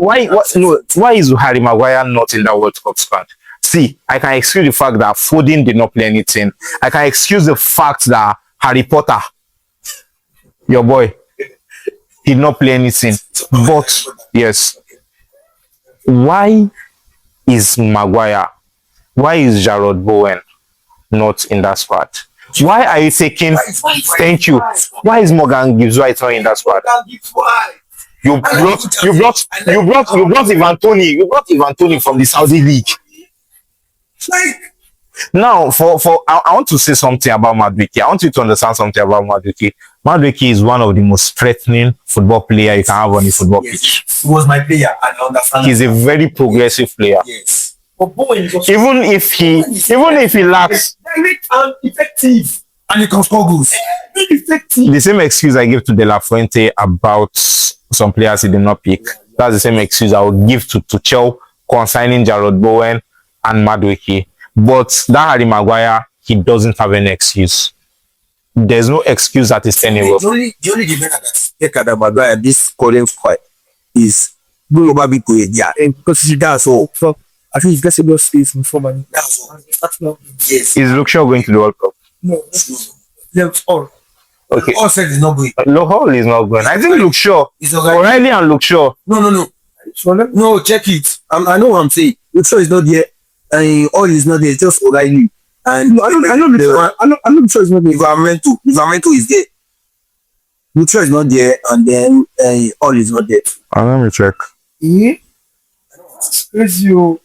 Why is Harry Maguire not in that World Cup squad? See, I can excuse the fact that Foden did not play anything. I can excuse the fact that Harry Potter, your boy, did not play anything. But yes, why is Maguire? Why is Jarrod Bowen not in that squad? Why are you taking? Thank you. Why is Morgan Gibbs White not in that squad? You brought Ivan Toney. You brought Ivan Toney from the Saudi league. Now, I want to say something about Madueke. I want you to understand something about Madueke. Madueke is one of the most threatening football players you can have on the football pitch. He was my player, and I understand. He's a very progressive player. Yes. Even if he lacks direct and effective, and he can score goals. The same excuse I give to De La Fuente about some players he did not pick, that's the same excuse I would give to Tuchel concerning Jarrod Bowen and Madueke. But that Harry Maguire, he doesn't have any excuse. There's no excuse that is tenable. The only defender that's take at Maguire this current fight is Bruno Bobby. Yeah, because that's all. So I think he's getting more space in front of me. That's all. Yes. Is Luke Shaw going to the World Cup? No. That's all. Okay. All said is not going. Hall is not going. I think Luke Shaw. O'Reilly and Luke Shaw. No. No, check it. I know what I'm saying. Luke Shaw is not there. And all is not there. It's just O'Reilly. And I know Luke Shaw is not there. Environmental is there. Luke Shaw is not there, and then all is not there. Let me check. Yeah. It's you.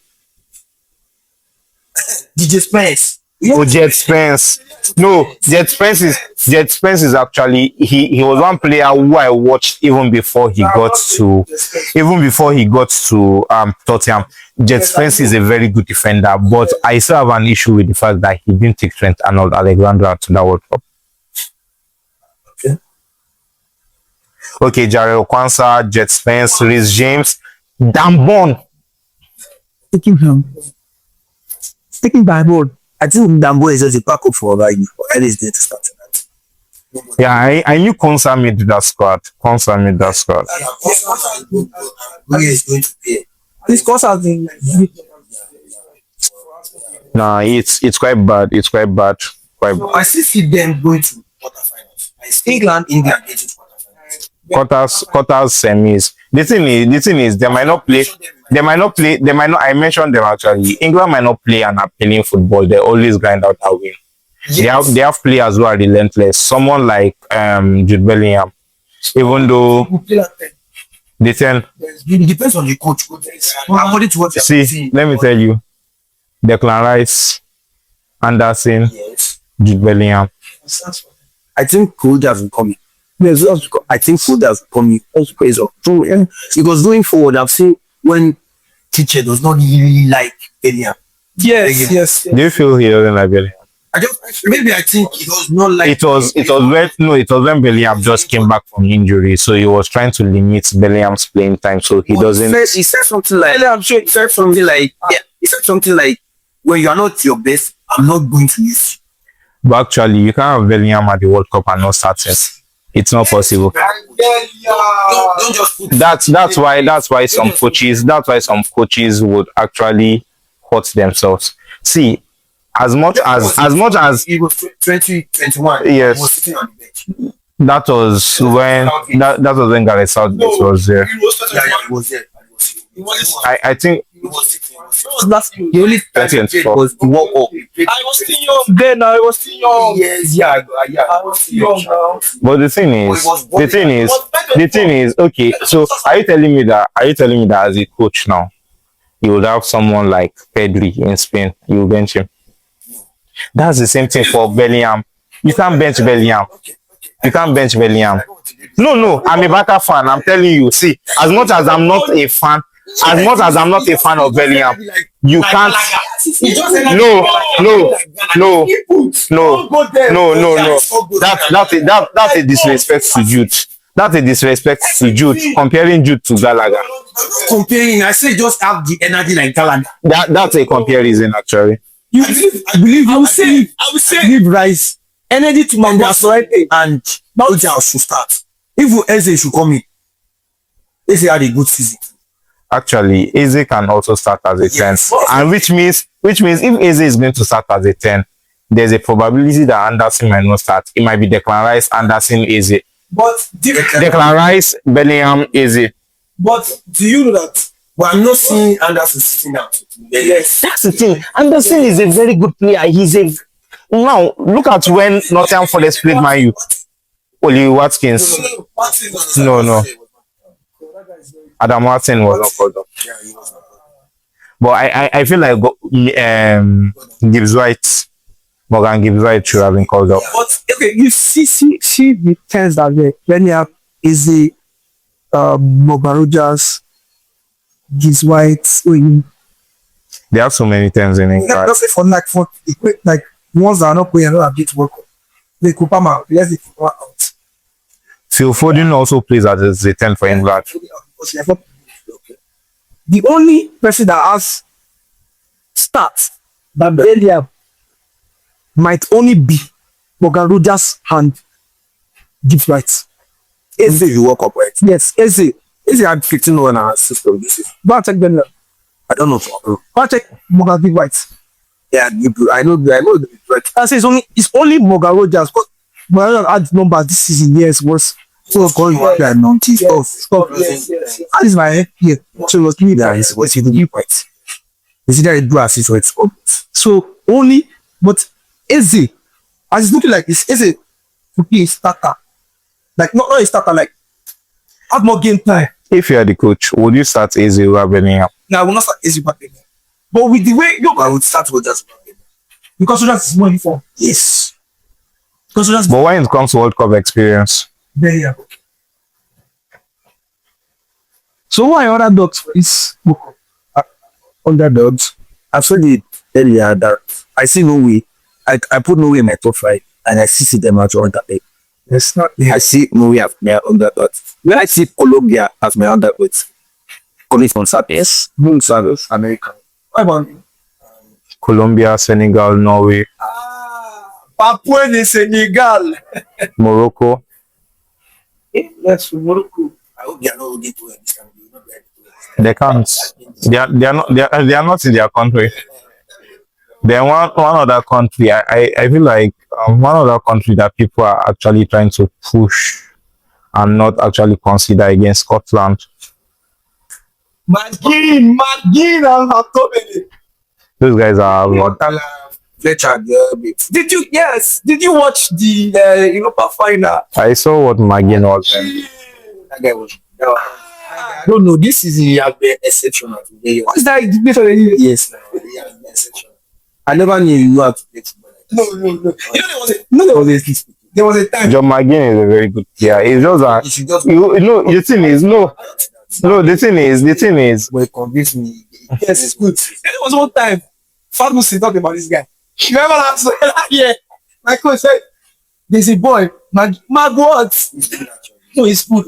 DJ Spence. Oh, Jet Spence. No, Jet Spence is actually he was one player who I watched even before he got to Tottenham. Jet Spence is a very good defender, but I still have an issue with the fact that he didn't take Trent Alexander to the World Cup. Okay, Jarrell Kwanzaa, Jet Spence, Reece James, Dambon. Taking by board. I think Dambo is just a backup for O'Reilly. O'Reilly is there to start tonight. Yeah, I knew Kwanzaa made that squad. Where is going to be? This Kwanzaa thing. Nah, it's quite bad. It's quite bad. I still see them going to quarterfinals. England getting to quarterfinals. Quarters, semis. The thing is, they might not play. I mentioned them actually. England might not play an appealing football. They always grind out a win. Yes. They have players who are relentless. Someone like Jude Bellingham, even though they tend. It depends on the coach. According to what you see, let me tell you, Declan Rice, Anderson, yes. Jude Bellingham. I think Colders will come in. Yes, I think Colders will come in. Because going forward, I've seen when teacher does not really like Bellingham. Yes. Do you feel he doesn't like Bellingham? I think he does not like. It was when Bellingham just came back from injury, so he was trying to limit Bellingham's playing time, so he doesn't. He said something like. I'm sure he said something like. Yeah, he said something like, "When you are not your best, I'm not going to use you." But actually, you can't have Bellingham at the World Cup and not start it. It's not possible. Don't just put that's why some coaches would actually hurt themselves. See, as much as it was 2021. Yes. Was sitting on the bench. That was when Gareth Southgate was there. He was there. I think it was sitting. The only time was to walk up. I was still young then. I was still young. Yes, I was still young now. But the thing is, okay. So are you telling me that as a coach now, you would have someone like Pedri in Spain, you will bench him? That's the same thing for Bellingham. You can't bench Bellingham. No, I'm a Barca fan. I'm telling you. See, as much as I'm not a fan of Bellingham, you can't. No. That's a disrespect to Jude. That's a disrespect to Jude. Comparing Jude to Gallagher. I say just have the energy like Gallagher. That's a comparison, actually. I would say give Rice energy to Manchester and Oja should start. If Eze should come in, Eze had a good season. Actually, Eze can also start as a 10. And which means if Eze is going to start as a 10, there's a probability that Anderson might not start. It might be Declan Rice, Anderson, Eze. But Declan Rice, Bellingham, Eze. But do you know that? But I'm not seeing Anderson sitting out. Yes. That's the thing. Anderson is a very good player. Now look at when Nottingham Forest played Man U. Oli Watkins. No. Adam Martin was not called up. Yeah, he was not. But I feel like Gibbs White, Morgan Gibbs White should have been called up. But okay, you see the terms that Bellingham is the Morgan Rogers, Gibbs White. They have so many terms in English. That's for like ones that are not playing, not get work. They could come out. Let's say out. Phil Foden also plays as a 10 for England. The only person that has stats that Bellingham might only be Morgan Rogers and Gibbs White. Eze, you walk up, right? Yes, Eze. Eze had 15 1 assists from this season. Go and check Bellingham. I don't know. Go and check Morgan Gibbs White. Yeah, I know the right. I say it's only Morgan Rogers. But Morgan Rogers had numbers this season. Yes, was So going back there, no stop. Yes. That is my head here. So it was me that is what you do right. Is either do assist or it's up. So only, but Eze, as it's looking like this, Eze to be a starter. Like not a starter, like have more game time. If you are the coach, would you start Eze over Bellingham? Now I will not start Eze back there. But with the way I would start with just because Rogers is more uniform. yes. Because Rogers But when it comes to World Cup experience, there. So who are other dogs for this book? Underdogs. I said it earlier that I see Norway. I put Norway in my top 5 and I see them as underdog. It's not I see Norway as my underdogs. When I see Colombia as my underdogs, Colin Gonzalez, Gonzalez, American. Why about Colombia, Senegal, Norway, Papua de Senegal? Morocco. Yes, Morocco. I hope they are not going to this can be not like They can't. They are not in their country. They're one other country. I feel like one other country that people are actually trying to push and not actually consider against Scotland. McGinn and Hakomene. Those guys are what? Fletcher. Did you watch the Europa final? I saw what McGinn was. That guy was. I don't know. This is exceptional today. What's that debate already? Yes, exceptional. I never knew you had to play football. No. There was a time. John McGinn is a very good player. It's just that You should just the thing is the thing is But it convinced me. Yes, it's good. There was one time Ferguson talked about this guy. You remember that? Yeah. My coach said, there's a boy, Mag what? No, he's good.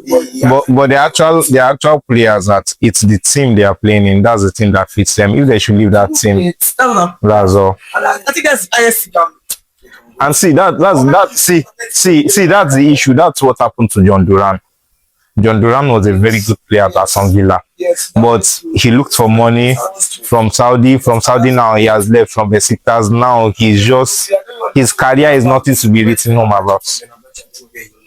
but the actual players that it's the team they are playing in, that's the thing that fits them. If they should leave that team, that's all. I think that's ISC. And see that's the issue. That's what happened to John Duran. John Duran was a very good player at Aston Villa. Yes. But he looked for money from Saudi. From Saudi now he has left from Besiktas. Now his career is nothing to be written home about.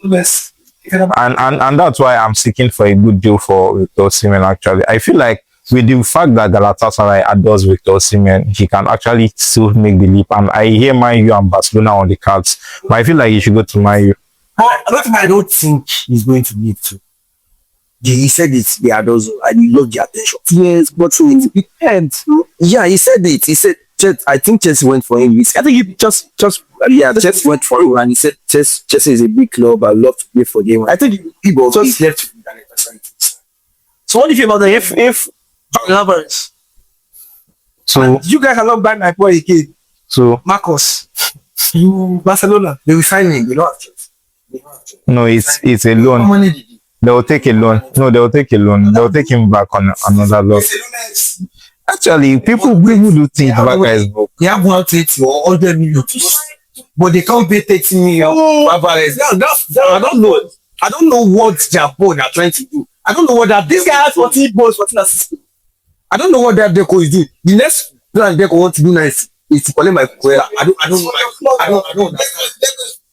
Yes. And that's why I'm seeking for a good deal for Victor Osimhen. Actually, I feel like with the fact that Galatasaray adores Victor Osimhen, he can actually still make the leap. And I hear Man U and Barcelona on the cards, but I feel like he should go to Man U. I don't think he's going to need to. He said it's the adults and he loved the attention. Yes, but it depends. Yeah, he said it. He said, I think Chelsea went for him. I think he just Chelsea went for him and he said Chelsea is a big club. I love to play for them. I think people just left. So what do you feel about the if lovers? So you guys are not buying my boy again. So Marcos, you Barcelona. They will sign him. You know. No, it's a loan. How many did he? They will take a loan. No, they will take a loan. They will take him back on another loan. Actually, people do think Baka is broke. They have 130 or 100 million, but they can't pay 30 million. I don't know what their board are trying to do. I don't know what that. This guy has 14 goals, 14 assists. I don't know what that Deco is doing. The next plan Deco want to do next is to collect my Cucurella. I don't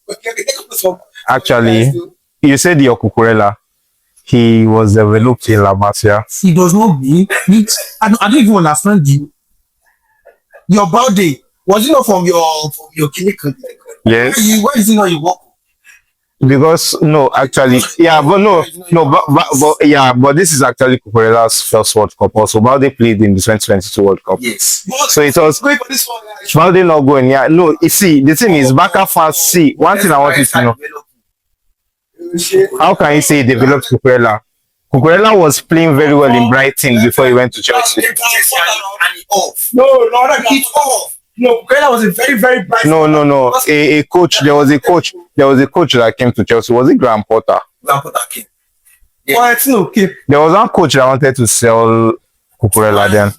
understand. Actually, you said your Cucurella. He was developed in La Masia. He does not mean. I don't even understand you. Your birthday was it not from your clinic? Yes. Why is it not your work? Because no, actually, yeah, but but this is actually Cucurella's first World Cup. Also, Balde played in the 2022 World Cup. Yes. So it was Going for this one. Balde not going. Yeah, no. You see, the thing is, Barca fans see one thing I want you to know. How can you say he developed Cucurella? Cucurella was playing very well in Brighton before he went to Chelsea. No, it's off. No, Cucurella was a very, very bright. No. A coach. There was a coach that came to Chelsea. Was it Graham Potter? Graham Potter came. Well, it's okay. There was one coach that wanted to sell Cucurella then.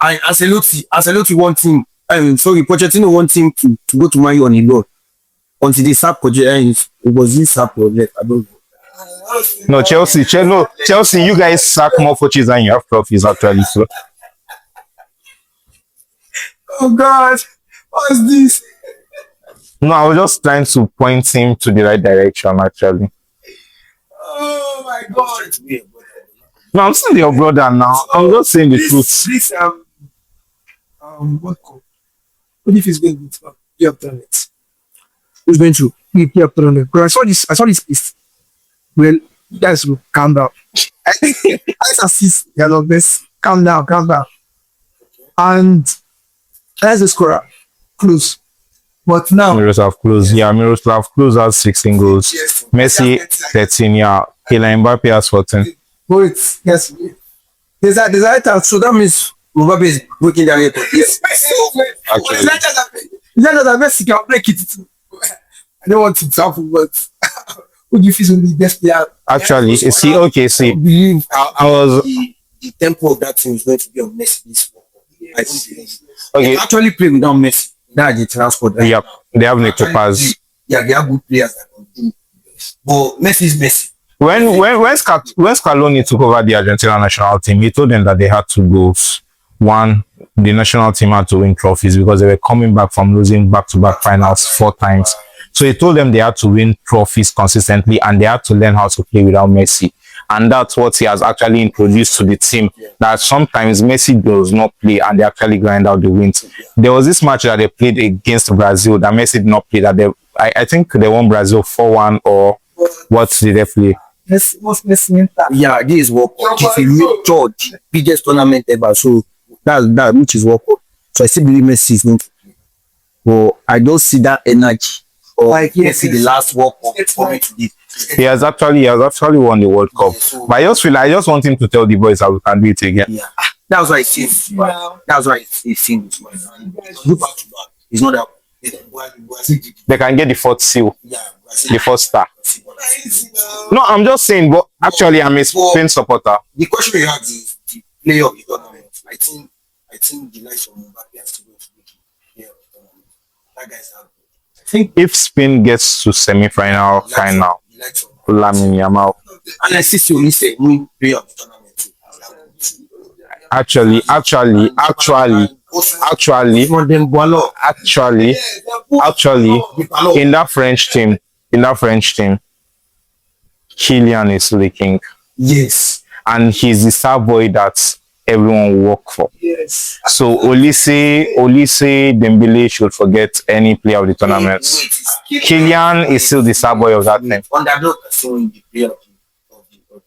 And Ancelotti want him. Pochettino want him to go to Man U on a loan until they sack Pochettino. It was this sack project. I don't know. No, Chelsea. You guys sack more coaches than you have trophies actually. So. Oh God, what's this? No, I was just trying to point him to the right direction actually. Oh my God. No, I'm still your brother now. I'm just saying the truth. This what called? What if he's going to you have done it? Who's going to? You have done it. Because I saw this piece. Well, you guys will calm down. I assist your of this. Calm down. And there's the scorer. Close. But now Miroslav Klose. Yeah, Miroslav Klose has 16 goals. Yes. Messi 13. Yeah, Kylian Mbappe has 14. wait, yes. There's a time, so that means Mbappe is breaking their record. Yes. Actually. It's not that Messi can break it too. I don't want to happen, but who do you feel will be the best player? Actually, see. I believe I was the tempo of that team is going to be on Messi this World Cup. I don't believe. okay. They actually play without Messi. That's the transport. Yep, they have Nico Paz. Yeah, they have good players that can do this. But Messi is Messi. When Scaloni took over the Argentina national team, he told them that they had two goals. One, the national team had to win trophies because they were coming back from losing back-to-back finals 4 times. So he told them they had to win trophies consistently and they had to learn how to play without Messi. And that's what he has actually introduced to the team, that sometimes Messi does not play and they actually grind out the wins. There was this match that they played against Brazil that Messi did not play. I think they won Brazil 4-1 or what did they play? Messi. Yeah, this is World Cup. It's a major, biggest tournament ever. So that which is World Cup. So I still believe Messi is going to play. But I don't see that energy. Or Like, yes, Messi the last World Cup for me to give. He has actually won the World Cup. But I just want him to tell the boys that we can do it again. Yeah, that was why it's seen. That's why it's seen. Look back to back. It's not that. They can get the 4th seal, Yeah, the 4th star. No, I'm just saying, but actually I'm a Spain supporter. The question you have is the player of the tournament. I think the likes of Mbappe has to go to the player of the tournament. That guy's out. I think if Spain gets to semi-final, final, The likes of Lamine Yamal. and I see only say new player of the tournament too. Actually, From them Boalo. actually, in that French team, Kylian is leaking, Yes. and he's the star boy that everyone work for. Yes. So Olise, Dembele should forget any player of the tournament. Kylian is still the star boy of that team. Underdog showing the player of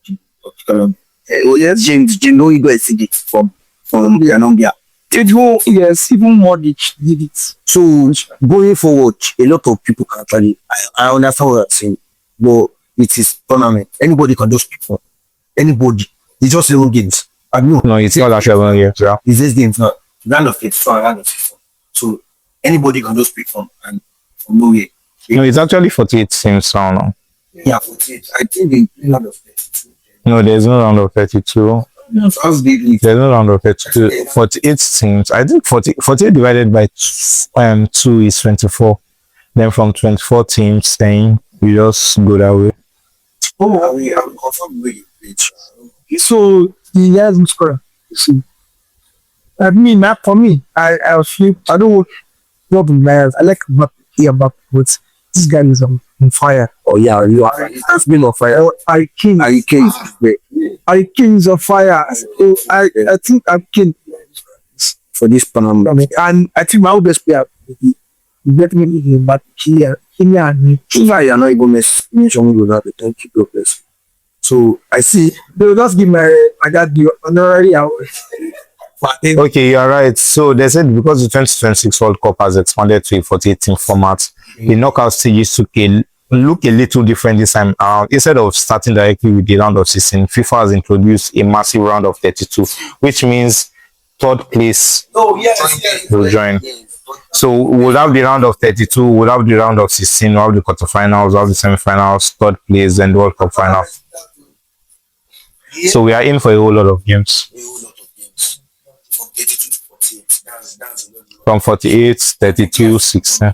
the tournament. Oh yes, James, you know you go see it from Colombia. Yes, even Modric did it. So going forward, a lot of people can actually I understand what I'm saying, but it is tournament. Anybody can just pick for anybody. It's just 11 games. I know. No, it's not actually 11 games. Yeah. It's just games now. Round of it, round of it. So anybody can just pick from and from nowhere. No, it's actually 48 teams now. Yeah, 48. I think they play round of 32. No, there's no round of 32. How's the league? There's no round of 32. 48 teams. I think 48 divided by 2 is 24. Then from 24 teams, then you just go that way. Oh, I will confirm where you play. So he has no scorer. You see. For me, I feel I don't watch club players. I like Mbappe, but this guy is on fire. Oh yeah, you are. That's been on fire. Harry Kane. Harry Kane is great. Harry Kane is on fire. So I think I'm Kane For this Panama. and I think my own best player will be definitely him, but here and Why you are not even mentioning without the thank you, God bless. So I see. they will just give my dad the honorary award. Okay, you're right. So they said because the 2026 World Cup has expanded to a 48-team format, the knockout stages look a little different this time. Instead of starting directly with the round of 16, FIFA has introduced a massive round of 32, which means third place will join. So we'll have the round of 32, we'll have the round of 16, we'll have the quarterfinals, we'll have the semi-finals, third place, and the World Cup final. So we are in for a whole lot of games. From 48, 32, 16.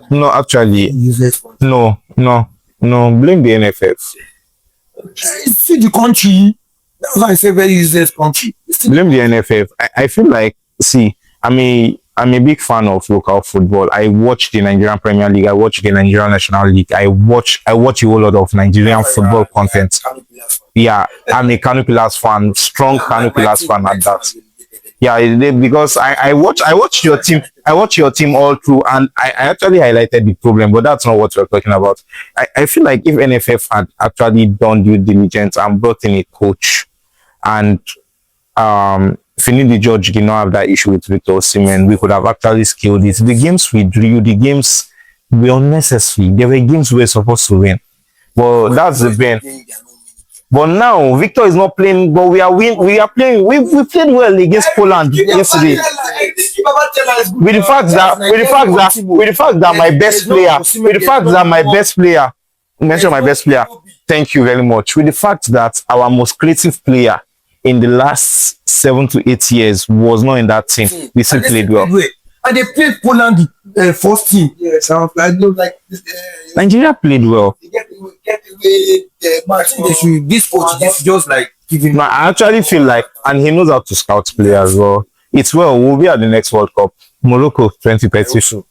No, actually, no. Blame the NFF. See the country. That's why I say very useless country. Blame the NFF. I feel like, see, I'm a big fan of local football. I watch the Nigerian Premier League. I watch the Nigerian National League. I watch a whole lot of Nigerian football content. Yeah, I'm a Kano Pillars fan, strong Kano Pillars fan at that. Yeah, because I watch your team. I watch your team all through, and I actually highlighted the problem, but that's not what we're talking about. I feel like if NFF had actually done due diligence and brought in a coach, and Finidi George did not have that issue with Victor Osimhen, we could have actually scaled it. The games we drew, the games were unnecessary. There were games we were supposed to win, but that's the pain. But now Victor is not playing, but we are playing. We played well against Poland yesterday. With the fact that my best player, mention my best player. Thank you very much. With the fact that our most creative player in the last 7 to 8 years was not in that team, we still played well. And they played Poland first team. Yes, I don't like this. Nigeria played well. Get away the match. This coach is just like giving. No, I actually feel like, and he knows how to scout players well. It's well. We'll be at the next World Cup, Morocco 2032.